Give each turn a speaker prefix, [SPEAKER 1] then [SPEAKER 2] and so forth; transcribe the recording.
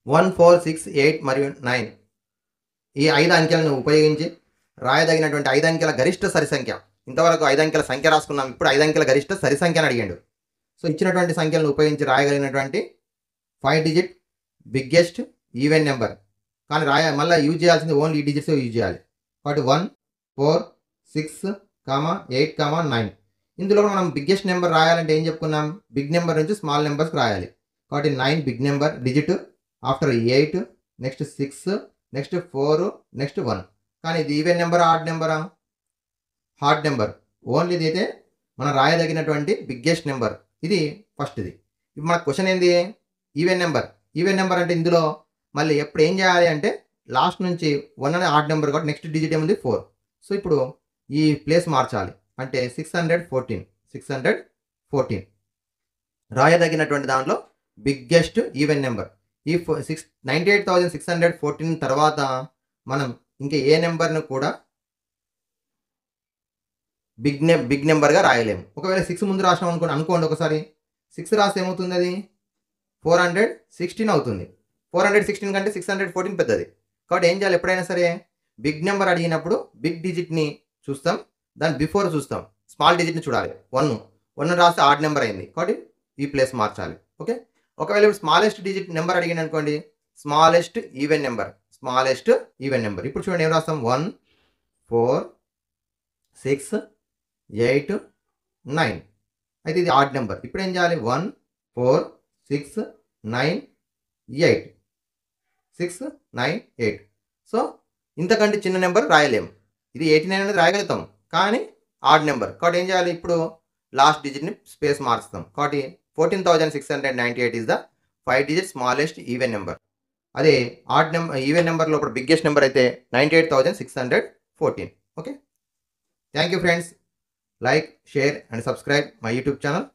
[SPEAKER 1] 1, 4, 6, 8 మరియు 9 ఈ 5 అంకెలను ఉపయోగించి రాయదగినటువంటి 5 అంకెల గరిష్ట సరి సంఖ్య. ఇంతవరకు 5 అంకెల సంఖ్య రాసుకున్నాం. ఇప్పుడు 5 అంకెల గరిష్ట సరి సంఖ్యను అడిగాడు. సో ఇచ్చినటువంటి సంఖ్యలను ఉపయోగించి రాయగలిగినటువంటి 5 డిజిట్ బిగ్గెస్ట్ ఈవెన్ నెంబర్. కానీ మళ్ళీ యూజ్ చేయాల్సింది ఓన్లీ ఈ డిజిట్స్ యూజ్ చేయాలి. కాబట్టి 1, 4, 6, 8, 9. ఇందులో మనం బిగ్గెస్ట్ నెంబర్ రాయాలంటే ఏం చెప్పుకున్నాం? బిగ్ నెంబర్ నుంచి స్మాల్ నెంబర్స్కి రాయాలి. కాబట్టి 9 big number digit, after 8, next 6, next 4, next 1. కానీ ఇది ఈవెన్ నెంబర్ ఆడ్ నెంబరా? Odd number. ఓన్లీ ఇది అయితే మనం రాయదగినటువంటి బిగ్గెస్ట్ నెంబర్. ఇది ఫస్ట్ది. ఇప్పుడు మన క్వశ్చన్ ఏంది? Even number. ఈవెన్ నెంబర్ అంటే ఇందులో మళ్ళీ ఎప్పుడు ఏం చేయాలి అంటే లాస్ట్ నుంచి 1 అనే ఆడ్ నెంబర్ కాబట్టి నెక్స్ట్ డిజిట్ ఏముంది? 4. సో ఇప్పుడు ఈ ప్లేస్ మార్చాలి. అంటే 614 రాయదగినటువంటి దాంట్లో బిగ్గెస్ట్ ఈవెన్ నెంబర్. ఈ 98,614 తర్వాత మనం ఇంకా ఏ నెంబర్ను కూడా బిగ్ నెంబర్గా రాయలేము. ఒకవేళ 6 ముందు రాసినాం అనుకోండి ఒకసారి 6 రాస్తే ఏమవుతుంది? అది 416 అవుతుంది. 416 కంటే 614 పెద్దది. కాబట్టి ఏం చేయాలి? ఎప్పుడైనా సరే బిగ్ నెంబర్ అడిగినప్పుడు బిగ్ డిజిట్ని చూస్తాం, దాని బిఫోర్ చూస్తాం, స్మాల్ డిజిట్ని చూడాలి. 1 రాస్తే ఆడ్ నెంబర్ అయింది కాబట్టి ఈ ప్లేస్ మార్చాలి. ఓకే. ఒకవేళ ఇప్పుడు స్మాలెస్ట్ డిజిట్ నెంబర్ అడిగింది అనుకోండి, స్మాలెస్ట్ ఈవెన్ నెంబర్. ఇప్పుడు చూడండి ఏం రాస్తాం? 1, 4, 6, 8, 9. అయితే ఇది ఆడ్ నెంబర్. ఇప్పుడు ఏం చేయాలి? 1, 4, 6, 9, 8. 6, 9, 8. సో ఇంతకంటే చిన్న నెంబర్ రాయలేము. ఇది 89 అనేది రాయగలుగుతాం కానీ ఆడ్ నెంబర్. కాబట్టి ఏం చేయాలి? ఇప్పుడు లాస్ట్ డిజిట్ని స్పేస్ మార్చుతాం. కాబట్టి 14,698 is the 5 digit smallest even number. అదే ఆడ్ నెంబర్ ఈవెన్ నెంబర్ లోపల బిగ్గెస్ట్ నెంబర్ అయితే 98,614. Okay. Thank you friends. Like, share and subscribe my YouTube channel.